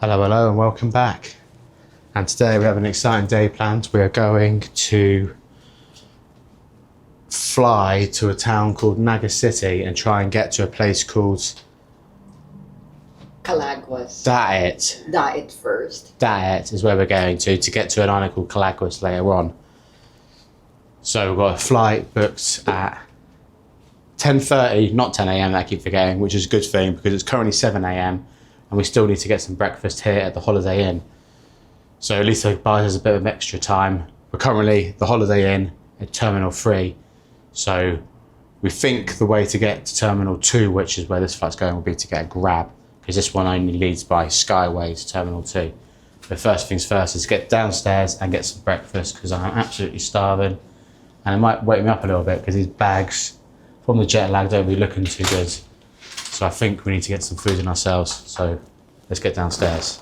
Hello, hello, and welcome back. And today we have an exciting day planned. We are going to fly to a town called Naga City and try and get to a place called Calaguas. That first. That is where we're going to get to an island called Calaguas later on. So we've got a flight booked at 10:30, not 10 a.m. that I keep forgetting, which is a good thing because it's currently 7 a.m. and we still need to get some breakfast here at the Holiday Inn. So at least it buys us a bit of extra time. We're currently the Holiday Inn at Terminal 3. So we think the way to get to Terminal 2, which is where this flight's going, will be to get a grab, because this one only leads by Skyway to Terminal 2. But first things first is get downstairs and get some breakfast, because I'm absolutely starving. And it might wake me up a little bit because these bags from the jet lag don't be looking too good. So I think we need to get some food in ourselves. So let's get downstairs.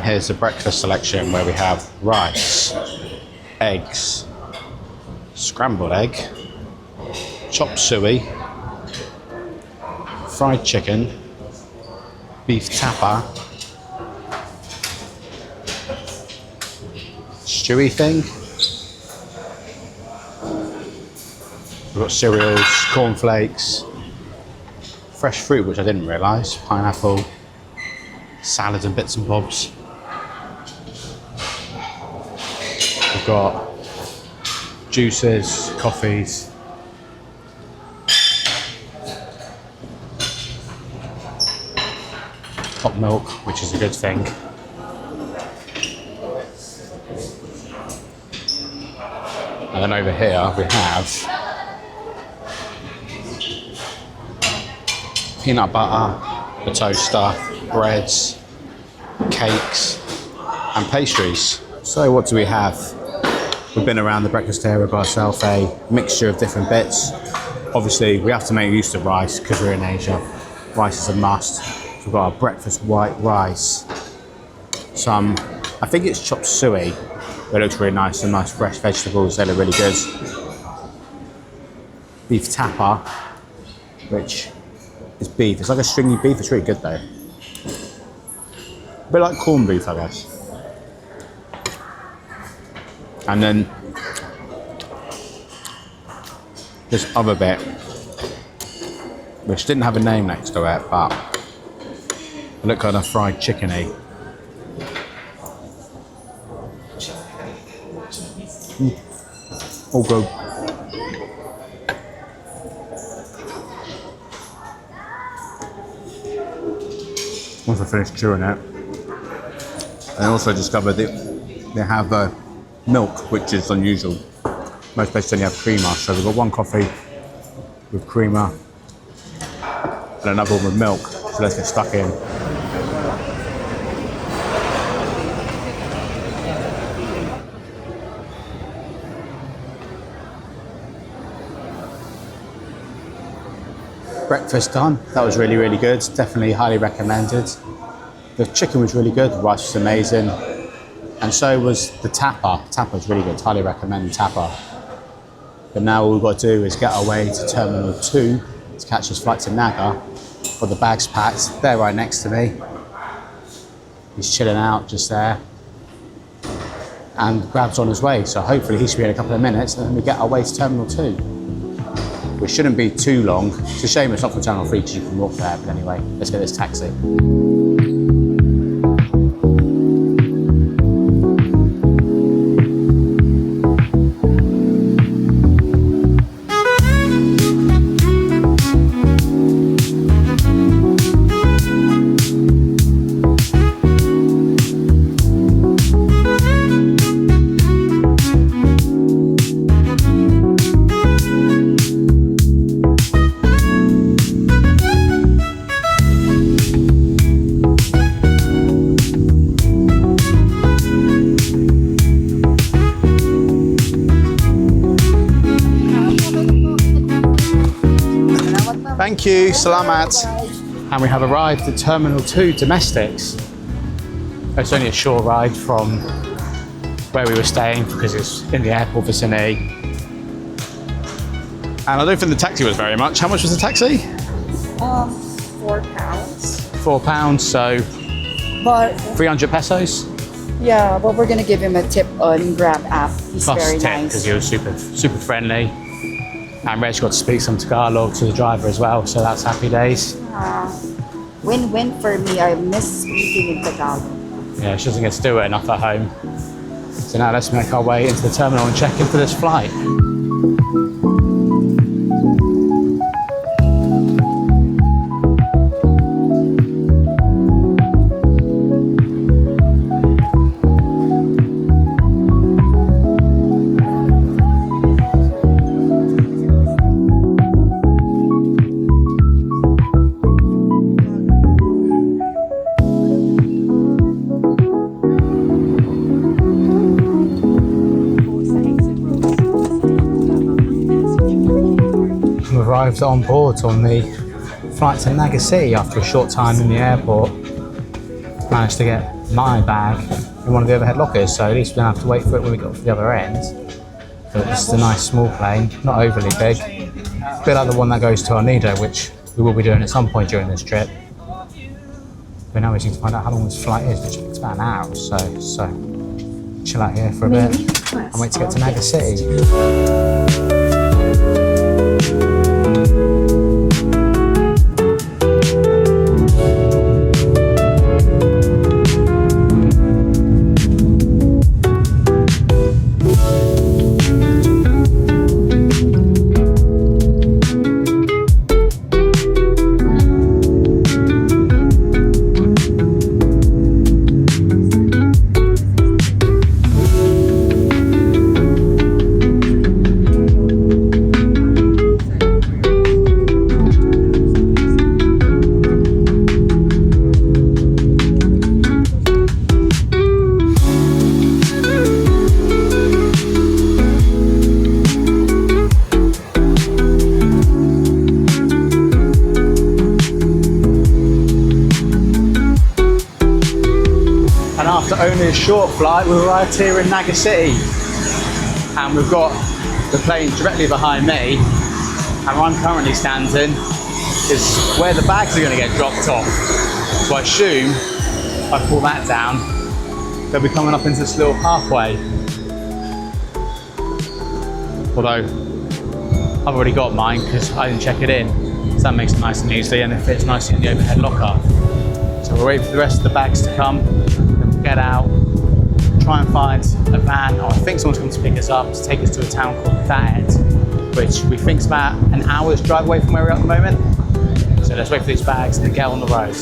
Here's the breakfast selection where we have rice, eggs, scrambled egg, chop suey, fried chicken, beef tapa, stewy thing. We've got cereals, cornflakes, fresh fruit, which I didn't realise, pineapple, salads and bits and bobs. We've got juices, coffees, hot milk, which is a good thing. And then over here we have peanut butter, the toaster, breads, cakes and pastries. So what do we have? We've been around the breakfast area, got ourselves a mixture of different bits. Obviously we have to make use of rice because we're in Asia. Rice is a must. So we've got our breakfast white rice. Some, I think it's chop suey, but it looks really nice. Some nice fresh vegetables, they look really good. Beef tapa, which is beef. It's like a stringy beef, it's really good though. A bit like corned beef, I guess. And then this other bit, which didn't have a name next to it, but it looked kind of fried chicken-y. All good. Once I finish chewing it, I also discovered that they have milk, which is unusual. Most places only have creamer, so we've got one coffee with creamer and another one with milk. So let's get stuck in. Breakfast done. That was really, really good. Definitely highly recommended. The chicken was really good, the rice was amazing. And so was the tapa. Tapa was really good, highly recommend tapa. But now all we've got to do is get our way to Terminal 2 to catch this flight to Naga. Got the bags packed, they're right next to me. He's chilling out just there. And Grab's on his way, so hopefully he should be in a couple of minutes and then we get our way to Terminal 2. Which shouldn't be too long. It's a shame it's not from Terminal 3 because you can walk there, but anyway, let's get this taxi. Thank you, salamat. And we have arrived at Terminal 2 Domestics. It's only a short ride from where we were staying because it's in the airport vicinity. And I don't think the taxi was very much. How much was the taxi? £4. £4, so But 300 pesos. yeah, but we're gonna give him a tip on Grab app. He's Plus very tip, nice. because he was super friendly. And Reg got to speak some Tagalog to the driver as well, so that's happy days. Win-win for me. I miss speaking in Tagalog. Yeah, she doesn't get to do it enough at home. So now let's make our way into the terminal and check in for this flight. Arrived on board on the flight to Naga City after a short time in the airport. Managed to get my bag in one of the overhead lockers, so at least we don't have to wait for it when we got to the other end. But it's a nice small plane, not overly big. A bit like the one that goes to Arnida, which we will be doing at some point during this trip. But now we need to find out how long this flight is, which is about an hour or so. So chill out here for a bit and wait to get to Naga City. After only a short flight, we've arrived here in Naga City. And we've got the plane directly behind me. And where I'm currently standing is where the bags are going to get dropped off. So I assume if I pull that down, they'll be coming up into this little pathway. Although, I've already got mine because I didn't check it in. So that makes it nice and easy and it fits nicely in the overhead locker. So we'll wait for the rest of the bags to come. Get out, try and find a van, or I think someone's coming to pick us up to take us to a town called That, which we think is about an hour's drive away from where we're at the moment. So let's wait for these bags and get on the road.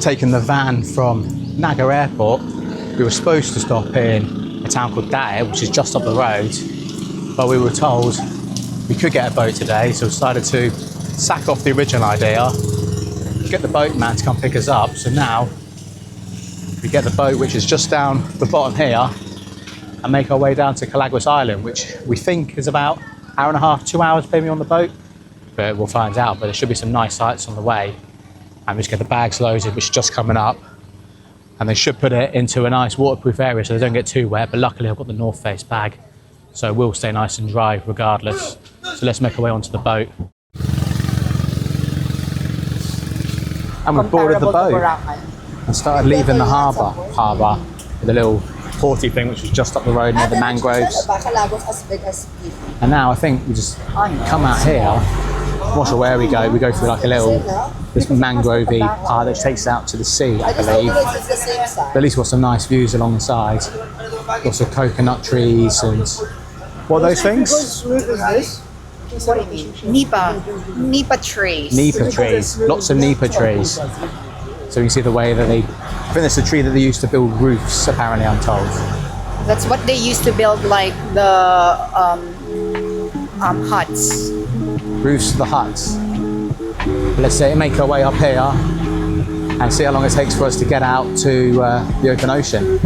Taking the van from Naga Airport, we were supposed to stop in a town called Date, which is just up the road, but we were told we could get a boat today, so we decided to sack off the original idea, get the boatman to come pick us up. So now we get the boat, which is just down the bottom here, and make our way down to Calaguas Island, which we think is about an hour and a half, 2 hours maybe on the boat. but we'll find out. But there should be some nice sights on the way. And we just get the bags loaded, which is just coming up. And they should put it into a nice waterproof area so they don't get too wet. But luckily I've got the North Face bag, so we'll stay nice and dry regardless. So let's make our way onto the boat. And we've boarded the boat and started leaving the harbour with a little porty thing which was just up the road near the mangroves. And now I think we just come out here. I'm not sure where we go. We go through like a little, this mangrovey part that takes us out to the sea, I believe. But at least we've got some nice views along the side. Lots of coconut trees and what are those things? What do you mean? Nipa trees. Nipa trees. Lots of nipa trees. So you can see the way that I think that's the tree that they used to build roofs, apparently, I'm told. That's what they used to build, like the huts. Roofs of the huts. Let's say make our way up here and see how long it takes for us to get out to the open ocean.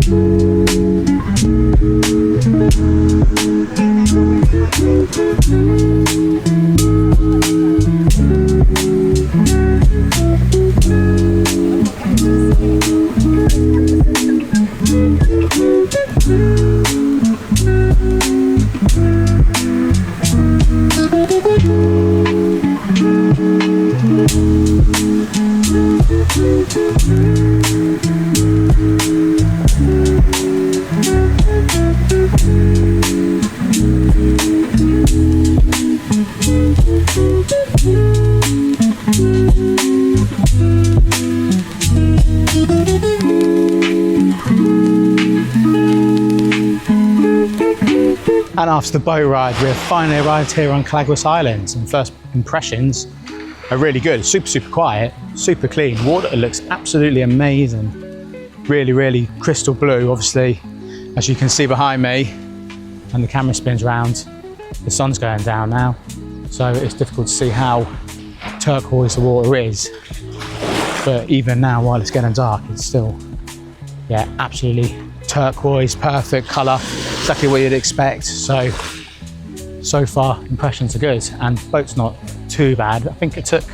And after the boat ride, we've finally arrived here on Calaguas Island, and first impressions are really good. Super quiet, super clean. Water looks absolutely amazing. Really crystal blue, obviously, as you can see behind me, and the camera spins round. The sun's going down now, so it's difficult to see how turquoise the water is. But even now, while it's getting dark, it's still, yeah, absolutely turquoise, perfect colour, exactly what you'd expect. So far impressions are good, and the boat's not too bad. I think it took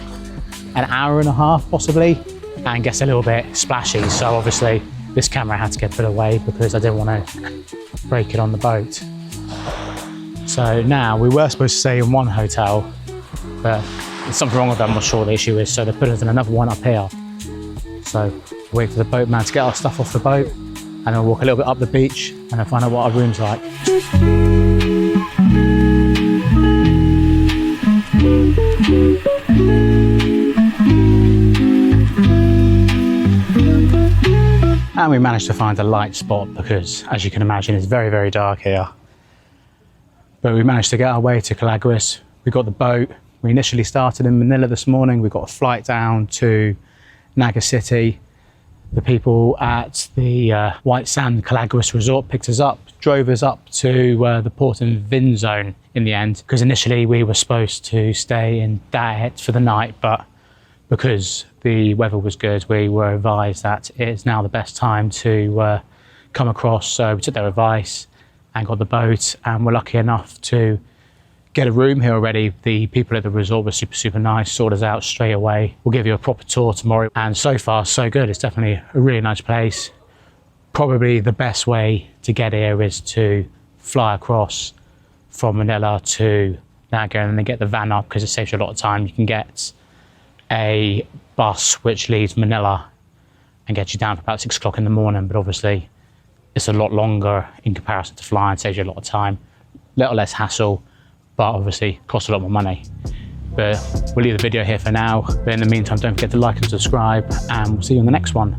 an hour and a half possibly, and gets a little bit splashy, so obviously this camera had to get put away because I didn't want to break it on the boat. So now we were supposed to stay in one hotel, but there's something wrong with that. I'm not sure what the issue is, so they put us in another one up here. So wait for the boatman to get our stuff off the boat, and then we'll walk a little bit up the beach and then find out what our room's like. And we managed to find a light spot because, as you can imagine, it's very dark here. But we managed to get our way to Calaguas. We got the boat. We initially started in Manila this morning. We got a flight down to Naga city. The people at the White Sand Calaguas Resort picked us up, drove us up to the port and Vin zone in the end, because initially we were supposed to stay in Daet for the night, but because the weather was good, we were advised that it is now the best time to come across. So we took their advice and got the boat, and we're lucky enough to get a room here already. The people at the resort were super nice, sorted us out straight away. We'll give you a proper tour tomorrow, and so far so good. It's definitely a really nice place. Probably the best way to get here is to fly across from Manila to Naga and then get the van up, because it saves you a lot of time. You can get a bus which leaves Manila and gets you down for about 6 o'clock in the morning, but obviously it's a lot longer in comparison to flying. It saves you a lot of time, a little less hassle, but obviously costs a lot more money. But we'll leave the video here for now. But in the meantime, don't forget to like and subscribe, and we'll see you in the next one.